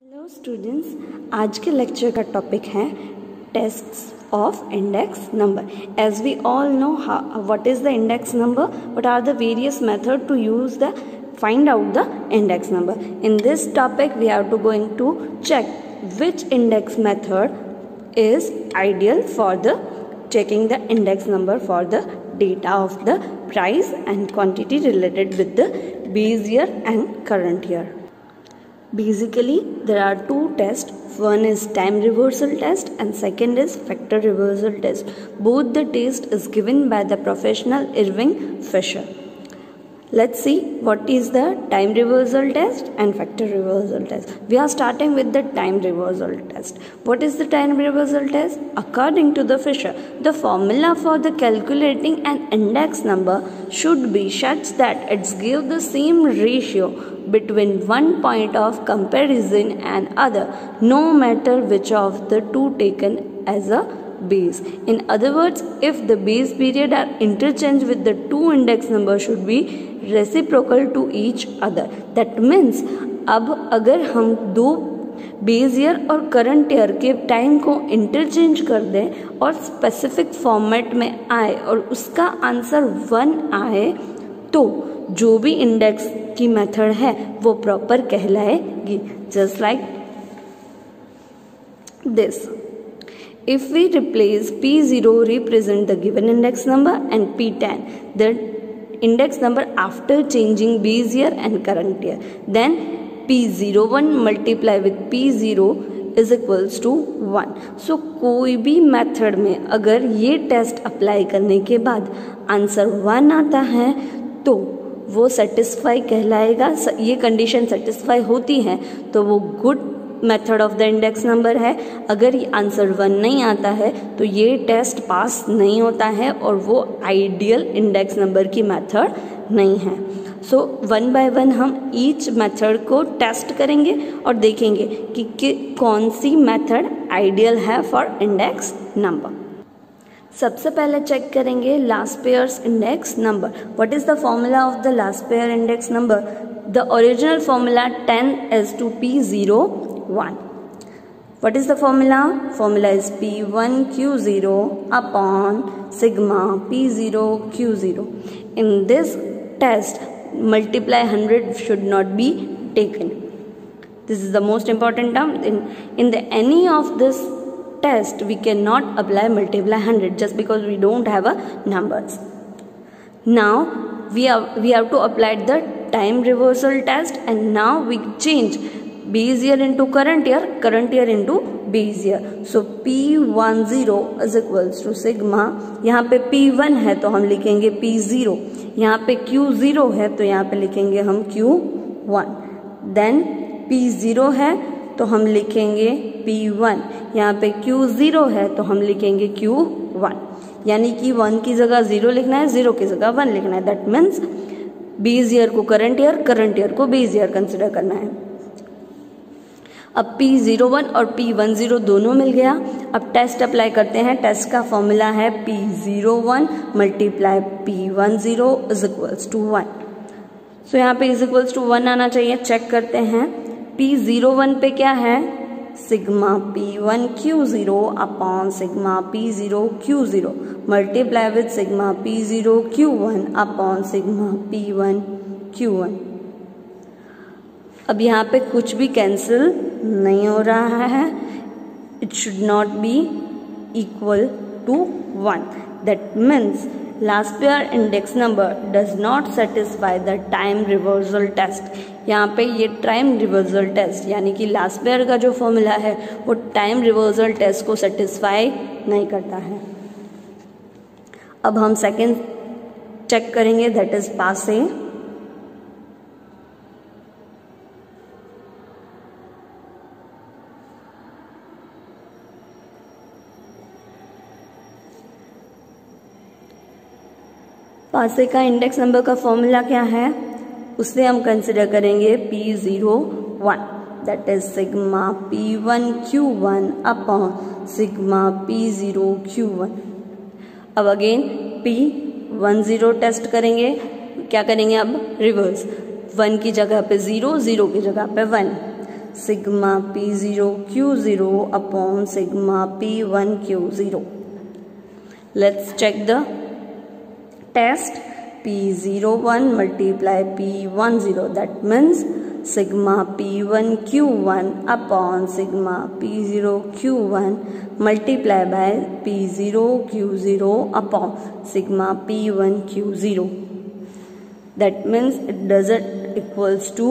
Hello students, आज के lecture का टॉपिक है tests of index number. As we all know what is the index number, what are the various method to use the find out the index number. In this topic we are going to check which index method is ideal for the checking the index number for the data of the price and quantity related with the base year and current year. Basically there are two tests. One is time reversal test and second is factor reversal test. Both the test is given by the professional Irving Fisher. Let's see what is the time reversal test and factor reversal test. We are starting with the time reversal test. What is the time reversal test? According to the Fisher, the formula for the calculating an index number should be such that it gives the same ratio between one point of comparison and other, no matter which of the two taken as a base. In other words, if the base period are interchanged with the two index number should be reciprocal to each other. That means अब अगर हम दो base year और current year के time को interchange कर दें और स्पेसिफिक फॉर्मेट में आए और उसका आंसर 1 आए तो जो भी इंडेक्स की मेथड है वो प्रॉपर कहलाएगी. Just like this. If we replace P0 represent the given index number and P10 the index number after changing base year and current year, then P01 multiply with P0 is equals to 1. So कोई भी method में अगर ये test apply करने के बाद answer 1 आता है तो वो सेटिस्फाई कहलाएगा. ये कंडीशन सेटिस्फाई होती है तो वो good method of the index number है. अगर ये आंसर 1 नहीं आता है तो ये टेस्ट पास नहीं होता है और वो आइडियल इंडेक्स नंबर की मेथड नहीं है. सो वन बाय वन हम ईच मेथड को टेस्ट करेंगे और देखेंगे कि कौन सी मेथड आइडियल है फॉर इंडेक्स नंबर. सबसे पहले चेक करेंगे last pairs index number. What is the formula of the last pair index number? The original formula 10s2p01. What is the formula? Formula is P1Q0 upon sigma P0Q0. In this test, multiply 100 should not be taken. This is the most important term. In the any of this test, we cannot apply multiply 100 just because we don't have a numbers. Now we have to apply the time reversal test and now we change base year into current year into base year. So P10 is equals to sigma. यहाँ पे P1 है तो हम लिखेंगे P0. यहाँ पे Q0 है तो यहाँ पे लिखेंगे हम Q1. Then P0 है तो हम लिखेंगे P1. यहाँ पे Q0 है तो हम लिखेंगे Q1. यानी कि 1 की जगह 0 लिखना है, 0 की जगह 1 लिखना है. दैट मीन्स बेस ईयर को करंट ईयर को बेस ईयर कंसिडर करना है. अब P01 और P10 दोनों मिल गया. अब टेस्ट अप्लाई करते हैं. टेस्ट का फॉर्मूला है P01 multiply P10 is equals to 1. So यहाँ पे इज इक्वल्स टू 1 आना चाहिए. चेक करते हैं. P01 पे क्या है? Sigma P1Q0 upon sigma P0Q0 multiply with sigma P0Q1 upon sigma P1Q1. अब यहाँ पे कुछ भी कैंसिल नहीं हो रहा है. It should not be equal to 1. That means Laspeyres index number does not satisfy the time reversal test. यहाँ पे ये टाइम रिवर्सल टेस्ट यानी कि लास्ट पेयर का जो फॉर्मूला है वो टाइम रिवर्सल टेस्ट को सेटिस्फाई नहीं करता है. अब हम सेकेंड चेक करेंगे, दैट इज पासे. पासे का इंडेक्स नंबर का फॉर्मूला क्या है? उससे हम कंसिडर करेंगे P01. That is sigma P1Q1 upon sigma P0Q1. अब अगेन P10 टेस्ट करेंगे. क्या करेंगे अब? रिवर्स. 1 की जगह पे 0, 0 की जगह पे 1. sigma P0 Q0 upon sigma P1 Q0. Let's check the test. P01 multiply P10, that means sigma P1 Q1 upon sigma P0 Q1 multiply by P0 Q0 upon sigma P1 Q0. That means it doesn't equals to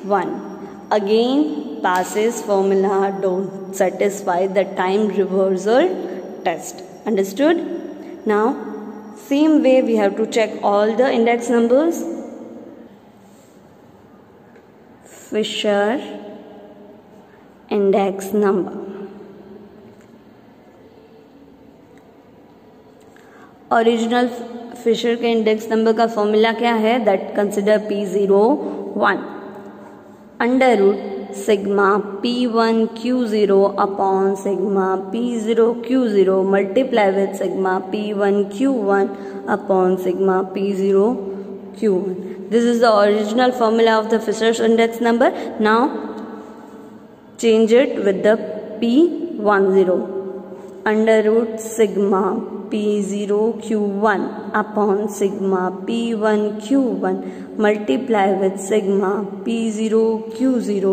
1. Again, passes formula don't satisfy the time reversal test. Understood? Now, same way we have to check all the index numbers. Fisher index number. Original Fisher के index number का formula क्या है? That consider P01 under root sigma P1 Q0 upon sigma P0 Q0 multiply with sigma P1 Q1 upon sigma P0 Q1. This is the original formula of the Fisher's index number. Now change it with the P10 under root sigma P0 Q1 upon sigma P1 Q1 multiply with sigma P0 Q0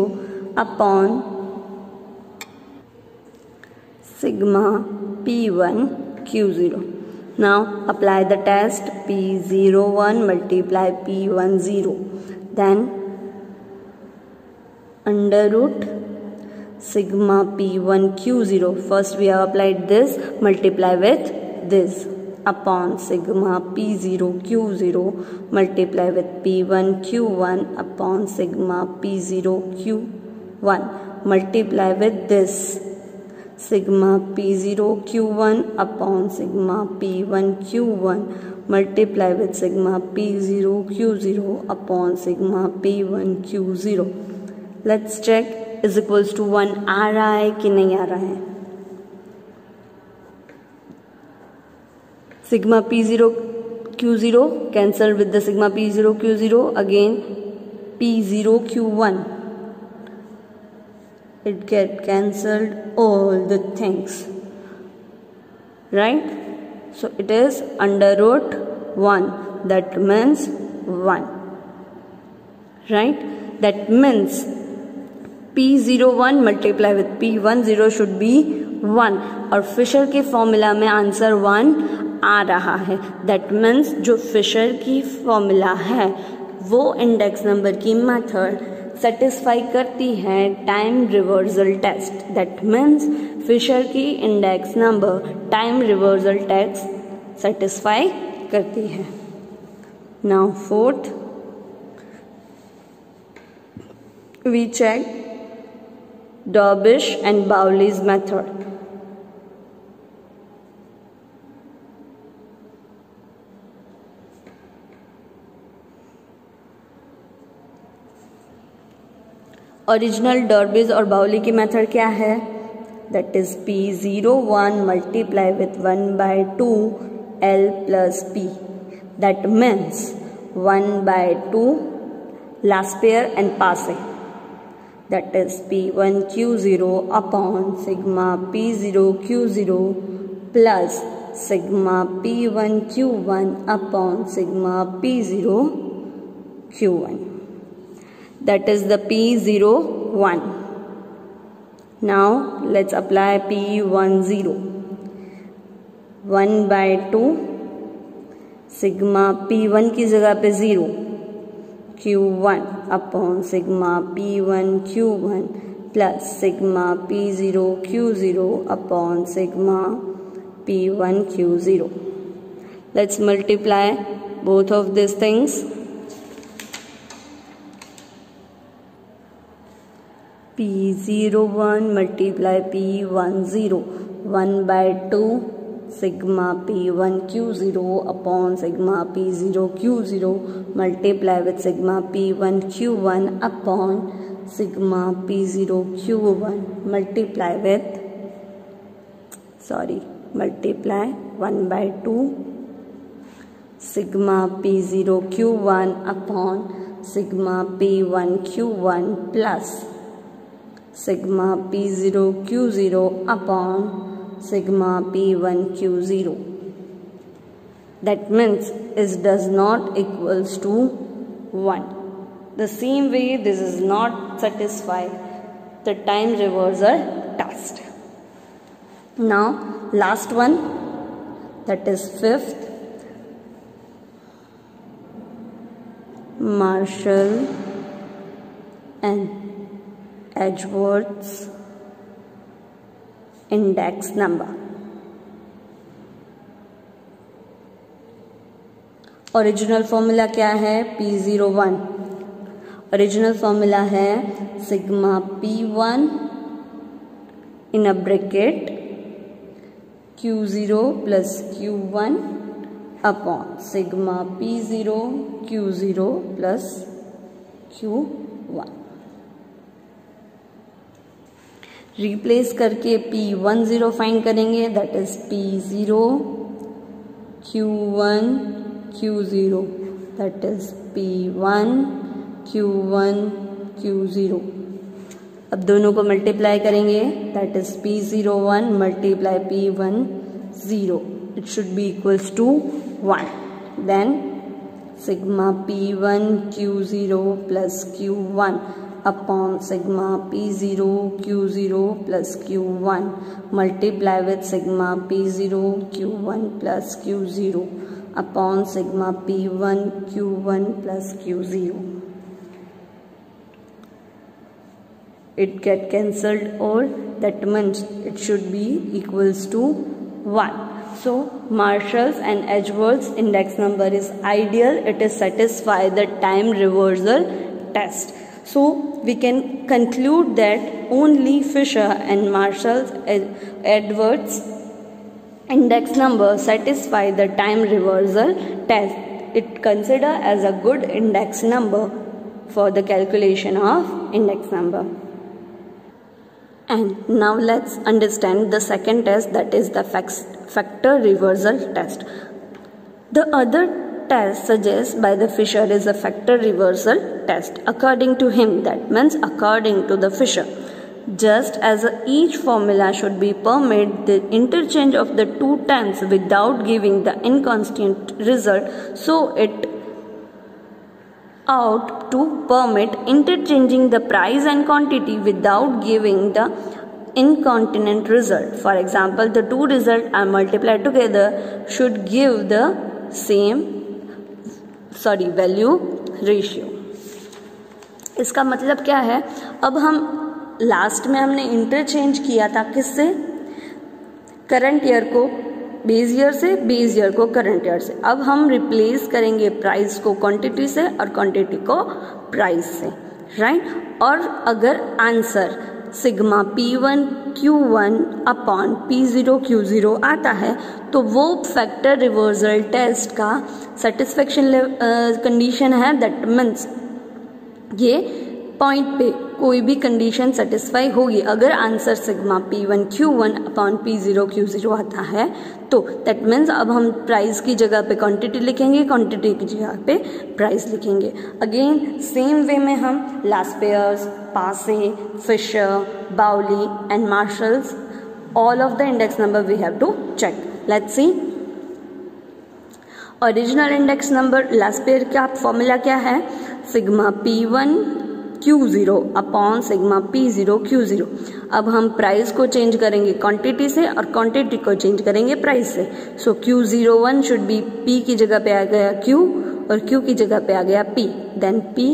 upon sigma P1 Q0. Now apply the test. P01 multiply P10, then under root sigma P1 Q0. First we have applied this, multiply with this upon sigma P0 Q0 multiply with P1 Q1 upon sigma P0 Q1 multiply with this sigma P0 Q1 upon sigma P1 Q1 multiply with sigma P0 Q0 upon sigma P1 Q0. Let's check is equals to 1 आ रहा है कि नहीं आ रहा है. Sigma P0 Q0 cancel with the sigma P0 Q0, again P0 Q1, it get cancelled all the things, right? So it is under root 1, that means 1, right? That means P01 multiply with P10 should be 1 और Fisher के formula में answer 1 आ रहा है. That means जो Fisher की formula है वो इंडेक्स नंबर की मेथड सेटिस्फाई करती है time reversal test. That means Fisher की index number time reversal test satisfy करती है. Now fourth we check Darbish and Bowley's method. Original Darbish और बाउली की मेथड क्या है? That is P01 multiply with 1/2 L plus P. That means 1/2 Laspeyres and Paasche. That is P1 Q0 upon sigma P0 Q0 plus sigma P1 Q1 upon sigma P0 Q1. That is the P01. Now let's apply P10. 1/2 sigma P1 की जगह पे 0 Q1 upon sigma P1 Q1 plus sigma P0 Q0 upon sigma P1 Q0. Let's multiply both of these things. P01 multiply P10 1/2 sigma P1 Q0 upon sigma P0 Q0 multiply with sigma P1 Q1 upon sigma P0 Q1 multiply 1/2 sigma P0 Q1 upon sigma P1 Q1 plus sigma p0 q0 upon sigma p1 q0. That means it does not equals to 1. The same way this is not satisfy the time reversal test. Now last one, that is fifth, Marshall and Edgeworth's index number. Original formula क्या है? P01. Original formula है sigma P1 in a bracket Q0 plus Q1 upon sigma P0 Q0 plus Q1. Replace करके P10 find करेंगे, that is P0 Q1 Q0, that is P1 Q1 Q0. अब दोनों को multiply करेंगे, that is P01 multiply P10, it should be equals to 1. Then sigma P1 Q0 plus Q1 upon sigma P0 Q0 plus Q1 multiply with sigma P0 Q1 plus Q0 upon sigma P1 Q1 plus Q0. It get cancelled, or that means it should be equals to 1. So Marshall's and Edgeworth's index number is ideal. It is satisfy the time reversal test. So we can conclude that only Fisher and Marshall's Edgeworth's index number satisfy the time reversal test. It consider as a good index number for the calculation of index number. And now let's understand the second test, that is the factor reversal test. The other test suggested by the Fisher is a factor reversal test. According to him, that means according to the Fisher, just as each formula should be permit the interchange of the two terms without giving the inconstant result, so it ought to permit interchanging the price and quantity without giving the incontinent result. For example, the two results are multiplied together should give the same value ratio. इसका मतलब क्या है? अब हम last में हमने interchange किया था किससे? करंट ईयर को बेस ईयर से, बेस ईयर को करंट ईयर से. अब हम रिप्लेस करेंगे प्राइस को क्वांटिटी से और क्वांटिटी को प्राइस से, राइट? और अगर answer sigma P1 Q1 upon P0 Q0 आता है तो वो फैक्टर रिवर्सल टेस्ट का सेटिस्फेक्शन कंडीशन है. दैट मीन्स ये पॉइंट पे कोई भी कंडीशन सेटिस्फाई होगी. अगर answer sigma P1 Q1 upon P0 Q0 आता है तो दैट मीन्स अब हम प्राइस की जगह पे क्वांटिटी लिखेंगे, क्वांटिटी की जगह पे प्राइस लिखेंगे. अगेन सेम वे में हम लास्पेयर्स, Paasche, Fisher, Bowley and Marshall's, all of the index number we have to check. Let's see original index number. Laspeyres का फॉर्मूला क्या है? Sigma P1 Q0 upon sigma P0 Q0. अब हम price को change करेंगे quantity से और quantity को चेंज करेंगे प्राइस से. सो Q01 शुड बी P की जगह पे आ गया Q और Q की जगह पे आ गया P. देन P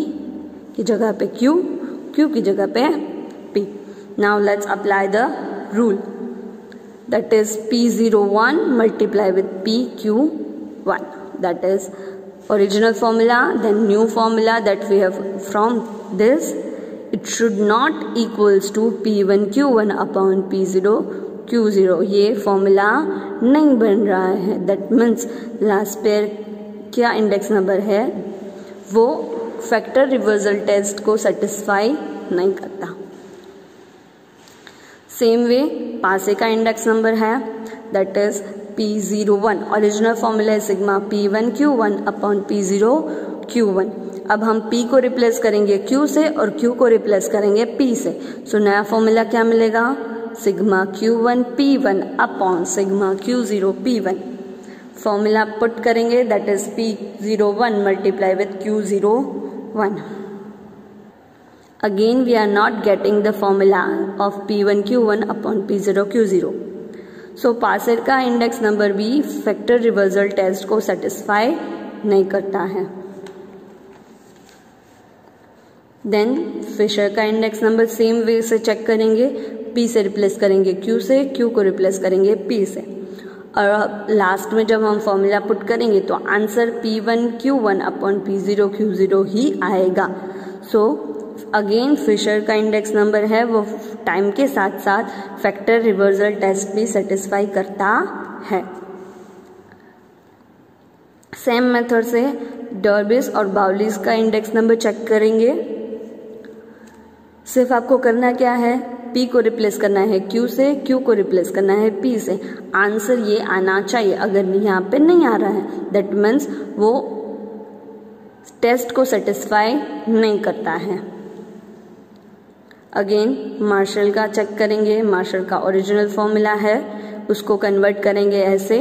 की जगह पे Q, Q की जगह पे P. Now let's apply the rule, that is P01 multiply with PQ1. That is original formula, then new formula that we have from this. It should not equals to P1 Q1 upon P0 Q0. ये formula नहीं बन रहा है. That means Laspeyres क्या index number है वो factor reversal test को satisfy नहीं करता. सेम वे पासे का इंडेक्स नंबर है, that is P01. Original formula है sigma P1 Q1 upon P0 Q1. अब हम P को रिप्लेस करेंगे Q से और Q को रिप्लेस करेंगे P से। सो नया फॉर्मूला क्या मिलेगा, sigma Q1 P1 upon sigma Q0 P1। Formula put करेंगे that is P01 multiply with Q01। Again we are not getting the formula of P1 Q1 upon P0 Q0. So parser का index number भी factor reversal test को satisfy नहीं करता है। Then Fisher का index number same way से check करेंगे, P से रिप्लेस करेंगे Q से, Q को रिप्लेस करेंगे P से, और लास्ट में जब हम फॉर्मूला पुट करेंगे तो answer P1 Q1 upon P0 Q0 ही आएगा। सो अगेन फिशर का इंडेक्स नंबर है वो टाइम के साथ साथ फैक्टर रिवर्सल टेस्ट भी सेटिस्फाई करता है। सेम मेथड से डर्बिस और बाउलिस का इंडेक्स नंबर चेक करेंगे। सिर्फ आपको करना क्या है, P को रिप्लेस करना है Q से, Q को रिप्लेस करना है P से। आंसर ये आना चाहिए, अगर यहाँ पे नहीं आ रहा है दैट मीन्स वो टेस्ट को सेटिस्फाई नहीं करता है। अगेन मार्शल का चेक करेंगे, मार्शल का ओरिजिनल फॉर्मूला है उसको कन्वर्ट करेंगे ऐसे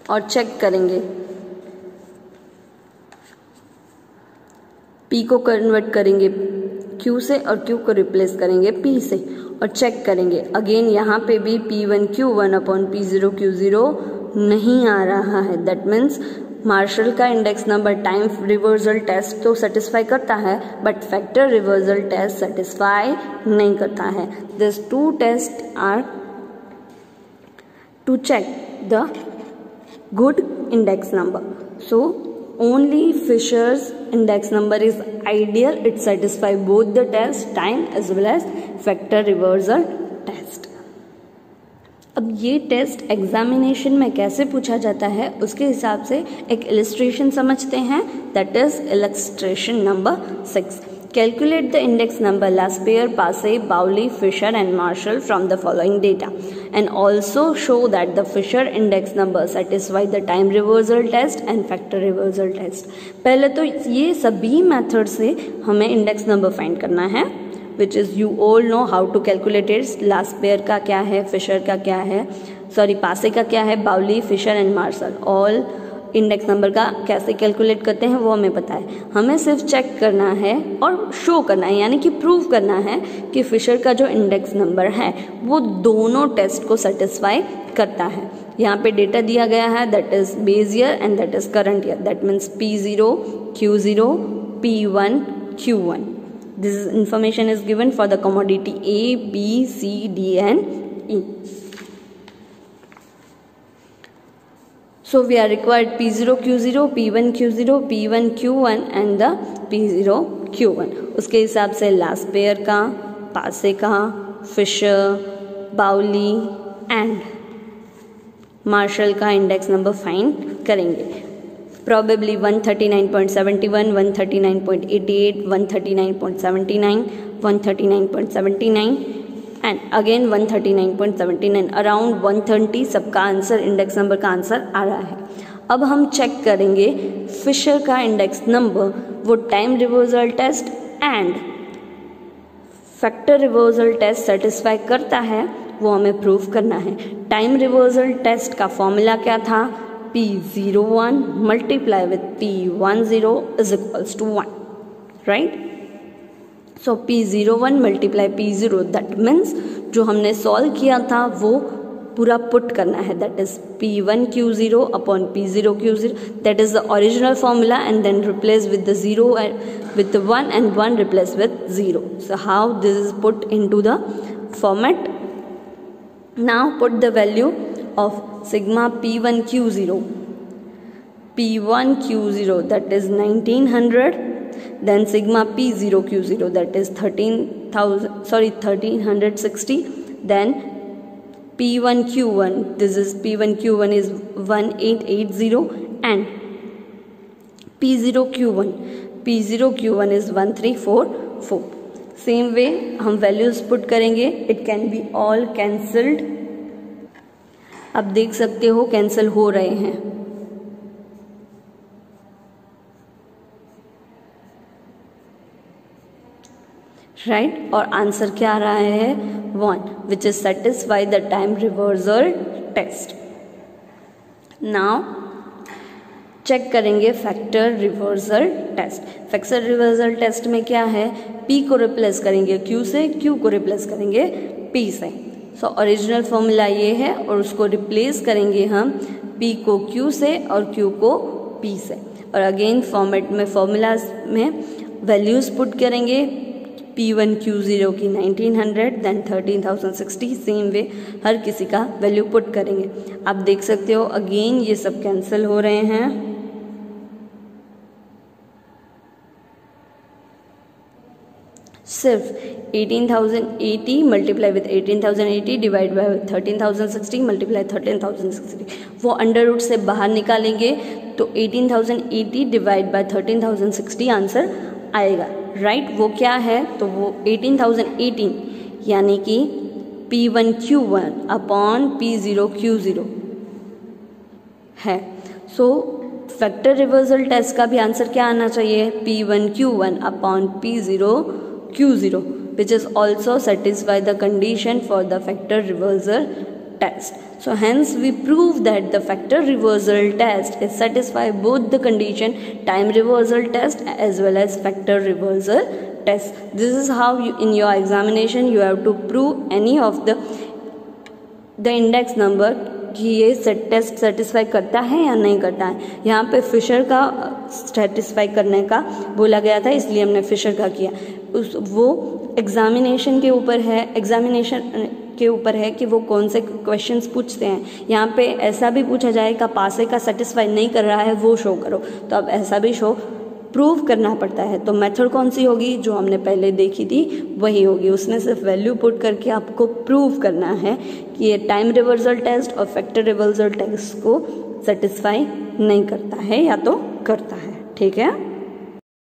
और चेक करेंगे। P को कन्वर्ट करेंगे Q से और Q को रिप्लेस करेंगे P से और चेक करेंगे। अगेन यहाँ पे भी P1 Q1 upon P0 Q0 नहीं आ रहा है, दैट मीन्स मार्शल का index number time reversal test तो सेटिस्फाई करता है but factor reversal test satisfy नहीं करता है। This two test are to check the good index number. So only Fisher's index number is ideal. It satisfies both the test time as well as factor reversal test. अब ये test examination में कैसे पूछा जाता है उसके हिसाब से एक इलस्ट्रेशन समझते हैं, that is illustration number 6। Calculate the index number Laspere, Passe, Bowley, Fisher and Marshall from the following data and also show that the Fisher index number satisfy the time reversal test and factor reversal test। पहले तो ये सभी method से हमें index number find करना है which is you all know how to calculate it। Laspere का क्या है, Fisher का क्या है, सॉरी Passe का क्या है, Bowley, Fisher and Marshall all index number का कैसे कैलकुलेट करते हैं वो हमें पता है। हमें सिर्फ चेक करना है और शो करना है, यानी कि प्रूव करना है कि फिशर का जो इंडेक्स नंबर है वो दोनों टेस्ट को सेटिस्फाई करता है। यहाँ पे डेटा दिया गया है that is base year and that is current year, that means P0 Q0 P1 Q1। This information is given for the commodity A, B, C, D and E। So we are required P0 Q0, P1 Q0, P1 Q1 and the P0 Q1। उसके हिसाब से लास्पेयर का, पासे का, Fisher, Bowley and Marshall का index number find करेंगे। Probably 139.71, 139.88, 139.79, 139.79 and again 139.79, around 130 सबका answer, index number का आंसर आ रहा है। अब हम चेक करेंगे फिशर का इंडेक्स नंबर वो time reversal test and factor reversal test satisfy करता है, वो हमें प्रूव करना है। टाइम रिवर्सल टेस्ट का फॉर्मूला क्या था, P01 multiply with P10 is equals to 1, right. So P01 multiply P0, that means जो हमने सॉल्व किया था वो पूरा पुट करना है, that is P1 Q0 upon P0 Q0, that is the original formula and then replace with the 0 with the 1 and 1 replaced with 0. So how this is put into the format? Now put the value of sigma P1 Q0. P1 Q0 that is 1900, then sigma P0 Q0 that is 1360, then P1 Q1, this is P1 Q1 is 1880 and P0 Q1 is 1344. Same way हम values put करेंगे, it can be all cancelled. आप देख सकते हो cancel हो रहे हैं। Right. और आंसर क्या आ रहा है 1, which is satisfy the time reversal test. Now check करेंगे factor reversal test. Factor reversal test में क्या है, P को रिप्लेस करेंगे Q से, Q को रिप्लेस करेंगे P से। सो ओरिजिनल फॉर्मूला ये है और उसको रिप्लेस करेंगे हम P को Q से और Q को P से। और अगेन फॉर्मेट में फॉर्मूलाज में वैल्यूज पुट करेंगे, P1 Q0 की 1900 देन 13060, सेम वे हर किसी का वैल्यू पुट करेंगे। आप देख सकते हो अगेन ये सब कैंसिल हो रहे हैं। सिर्फ 18,080 multiply with 18,080 divide by 13,060 multiply 13,060, वो अंडर रूट से बाहर निकालेंगे तो 18,080 डिवाइड बाय 13,060 आंसर आएगा, राइट। वो क्या है, तो वो 18,018 यानी कि P1 Q1 upon P0 Q0 है। सो फैक्टर रिवर्सल टेस्ट का भी आंसर क्या आना चाहिए, P1 Q1 upon P0 Q0, which is also satisfy the condition for the factor reversal test. So hence we prove that the factor reversal test is satisfy both the condition time reversal test as well as factor reversal test. This is how you, in your examination you have to prove any of the index number कि ये test satisfy करता है या नहीं करता है। यहाँ पे फिशर का सेटिस्फाई करने का बोला गया था, इसलिए हमने फिशर का किया। वो एग्जामिनेशन के ऊपर है, एग्जामिनेशन के ऊपर है कि वो कौन से क्वेश्चंस पूछते हैं। यहाँ पे ऐसा भी पूछा जाएगा पासे का सेटिस्फाई नहीं कर रहा है वो शो करो, तो अब ऐसा भी शो प्रूव करना पड़ता है। तो मेथड कौन सी होगी, जो हमने पहले देखी थी वही होगी। उसमें सिर्फ वैल्यू पुट करके आपको प्रूव करना है कि ये टाइम रिवर्सल टेस्ट और फैक्टर रिवर्सल टेस्ट को सेटिस्फाई नहीं करता है या तो करता है, ठीक है।